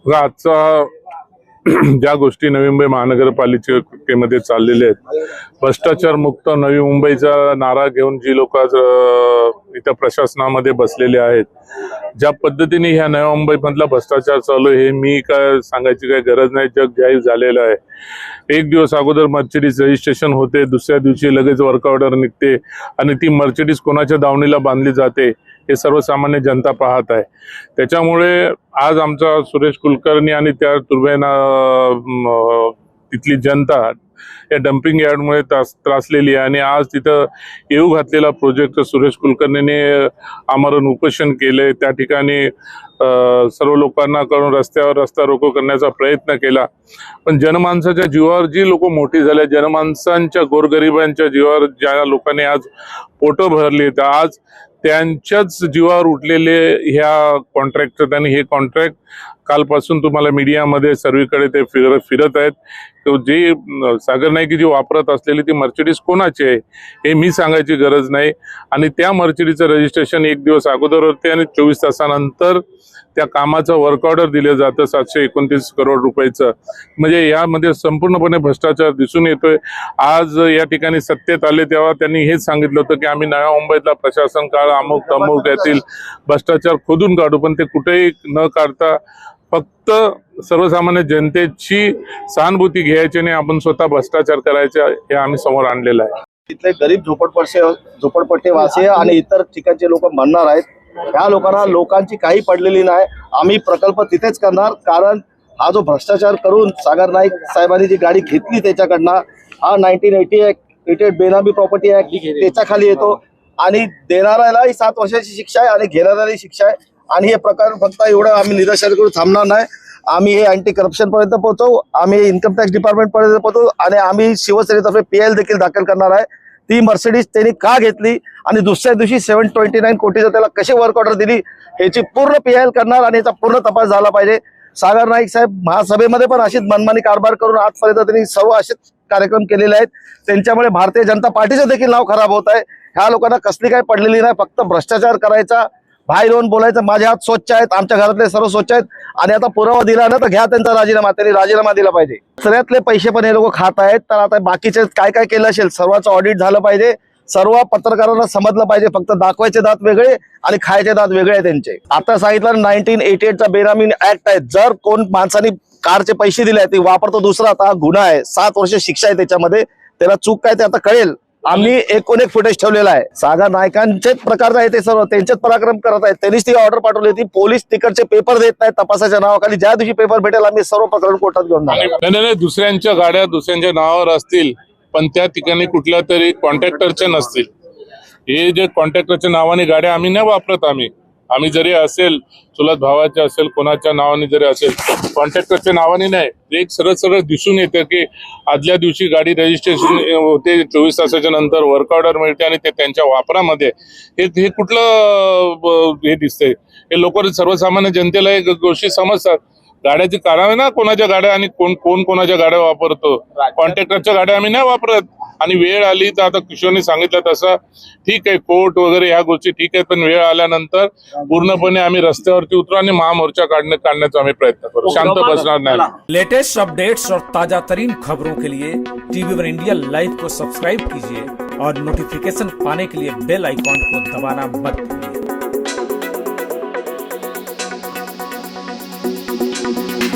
बघा, आजचा ज्या गोष्टी नवी मुंबई महानगरपालिकेमध्ये चाललेल्या आहेत, भ्रष्टाचार मुक्त नवी मुंबईचा नारा घेऊन जी लोक आज इथं प्रशासनामध्ये बसलेले आहेत, ज्या पद्धतीने ह्या नवी मुंबई मधला भ्रष्टाचार चालू आहे हे मी काय सांगायची काही गरज नाही, जग जाहीर झालेलं आहे। एक दिवस अगोदर मर्सिडीज रजिस्ट्रेशन होते, दुसऱ्या दिवशी लगेच वर्क ऑर्डर निघते आणि ती मर्सिडीज कोणाच्या दावणीला बांधली जाते हे सर्वसामान्य जनता पाहत आहे। त्याच्यामुळे आज आमचा सुरेश कुलकर्णी आणि त्या तुर्भेना तिथली जनता या डम्पिंग यार्डमुळे त्रासलेली आहे आणि आज तिथं येऊ घातलेला प्रोजेक्ट सुरेश कुलकर्णीने आमरण उपोषण केले। त्या ठिकाणी सर्व लोकांना करून रस्ता रोको करण्याचा प्रयत्न केला, पण जनमानसाच्या जीवावर जी लोक मोठी झाले, जनमानसांच्या गोरगरिबांच्या जीवावर ज्या लोकांनी आज पोटं भरली, तर आज त्यांच्याच जीवावर उठलेले ह्या कॉन्ट्रॅक्टर, त्यांनी हे कॉन्ट्रॅक्ट कालपासून तुम्हाला मीडियामध्ये सर्वीकडे ते फिरत आहेत। तो जी सागर नाईक जी वापरत असलेली ती मर्सिडीज कोणाची आहे हे मी सांगायची गरज नाही, आणि त्या मर्सिडीजचं रजिस्ट्रेशन एक दिवस अगोदर होते आणि 24 तासानंतर त्या कामाचं वर्क ऑर्डर दिलं जातं 729 करोड रुपयाचं। म्हणजे यामध्ये संपूर्णपणे भ्रष्टाचार दिसून येतोय। आज या ठिकाणी सत्तेत आले तेव्हा त्यांनी हेच सांगितलं होतं की आम्ही नव्या मुंबईतला प्रशासन काळ अमुक तमुक यातील भ्रष्टाचार खोदून काढू, पण ते कुठेही न काढता फक्त सर्वसामान्य जनतेची सहानुभूती घ्यायची आणि आपण स्वतः भ्रष्टाचार करायचे हे आम्ही समोर आणलेलं आहे। तिथले गरीब झोपडपट्टीवासी आणि इतर ठिकाणचे लोक म्हणणार आहेत, ह्या लोकांना लोकांची काही पडलेली नाही, आम्ही प्रकल्प तिथेच करणार, कारण हा जो भ्रष्टाचार करून सागर नाईक साहेबांनी जी गाडी घेतली त्याच्याकडनं, हा 1988 बेनामी प्रॉपर्टी ऍक्ट त्याच्या खाली येतो आणि देणाऱ्यालाही 7 वर्षाची शिक्षा आहे आणि घेणाऱ्यालाही शिक्षा आहे। आणि हे प्रकार फक्त एवढं आम्ही निदर्शन करून थांबणार नाही, आम्ही हे अँटी करप्शन पर्यंत पोहोचवू, आम्ही इन्कम टॅक्स डिपार्टमेंट पर्यंत पोहोचवू आणि आम्ही शिवसेनेतर्फे PL देखील दाखल करणार आहे। ती मर्सिडीज त्यांनी का घेतली आणि दुसऱ्या दिवशी 729 कोटीचं त्याला कशी वर्क ऑर्डर दिली ह्याची पूर्ण PL करणार आणि याचा पूर्ण तपास झाला पाहिजे। सागर नाईक साहेब महासभेमध्ये पण अशीच मनमानी कारभार करून आजपर्यंत त्यांनी सर्व असेच कार्यक्रम केलेले आहेत, त्यांच्यामुळे भारतीय जनता पार्टीचं देखील नाव खराब होत आहे। ह्या लोकांना कसली काही पडलेली नाही, फक्त भ्रष्टाचार करायचा, बाहेर येऊन बोलायचं माझे हात स्वच्छ आहेत, आमच्या घरातले सर्व स्वच्छ आहेत, आणि आता पुरावा दिला ना तर घ्या त्यांचा राजीनामा, त्यांनी राजीनामा दिला पाहिजे। सगळ्यातले पैसे पण हे लोक खात आहेत, तर आता बाकीचे काय काय केलं असेल सर्वांचं ऑडिट झालं पाहिजे, सर्व पत्रकारांना समजलं पाहिजे, फक्त दाखवायचे दात वेगळे आणि खायचे दात वेगळे आहे त्यांचे। आता सांगितलं 1988 बेनामी ऍक्ट आहे, जर कोण माणसाने कारचे पैसे दिले ते वापरतो दुसरा, आता गुन्हा आहे, 7 वर्ष शिक्षा आहे त्याच्यामध्ये, त्याला चूक काय ते आता कळेल। आम्ही एक फुटेज ठेवलेला आहे, सागर नायकांचेच प्रकार आहे ते सर्व, त्यांचेच पराक्रम करत आहेत, त्यांनीच ती ऑर्डर पाठवली होती, पोलीस तिकडचे पेपर देत नाहीत तपासाच्या नावाखाली, ज्या दिवशी पेपर भेटेल आम्ही सर्व प्रकरण कोर्टात घेऊन जाणार। नाही, दुसऱ्यांच्या गाड्या दुसऱ्यांच्या नावावर असतील, पण त्या ठिकाणी कुठल्या तरी कॉन्ट्रॅक्टरच्या नसतील। हे जे कॉन्ट्रॅक्टरच्या नावाने गाड्या आम्ही नाही वापरत, आम्ही जरी असेल चुलत भावाच्या असेल कोणाच्या नावाने जरी असेल, कॉन्ट्रॅक्टरच्या नावाने नाही। एक सरळ दिसून येतं की आदल्या दिवशी गाडी रजिस्ट्रेशन होते, 24 तासाच्या नंतर वर्क ऑर्डर मिळते आणि ते त्यांच्या वापरामध्ये हे कुठलं हे दिसतंय। हे लोक सर्वसामान्य जनतेला एक गोष्टी समजतात, गाड्याची कारण ना कोणाच्या गाड्या आणि कोण कोणाच्या गाड्या वापरतो, कॉन्ट्रॅक्टरच्या गाड्या आम्ही नाही वापरत। आणि वेळ आली तर आता किशोरने सांगितलं तसं ठीक आहे, कोर्ट वगैरे ह्या गोष्टी ठीक आहेत, पण वेळ आल्यानंतर पूर्णपणे आम्ही रस्त्यावरती उतरू आणि महामोर्चा काढण्याचा आम्ही प्रयत्न करू, शांत बसणार नाही। लेटेस्ट अपडेट्स और ताजा तरीन खबरों के लिए TV1 इंडिया लाइव को सब्सक्राइब कीजिए और नोटिफिकेशन पाने के लिए बेल आइकॉन को दबाना मत भूलिए।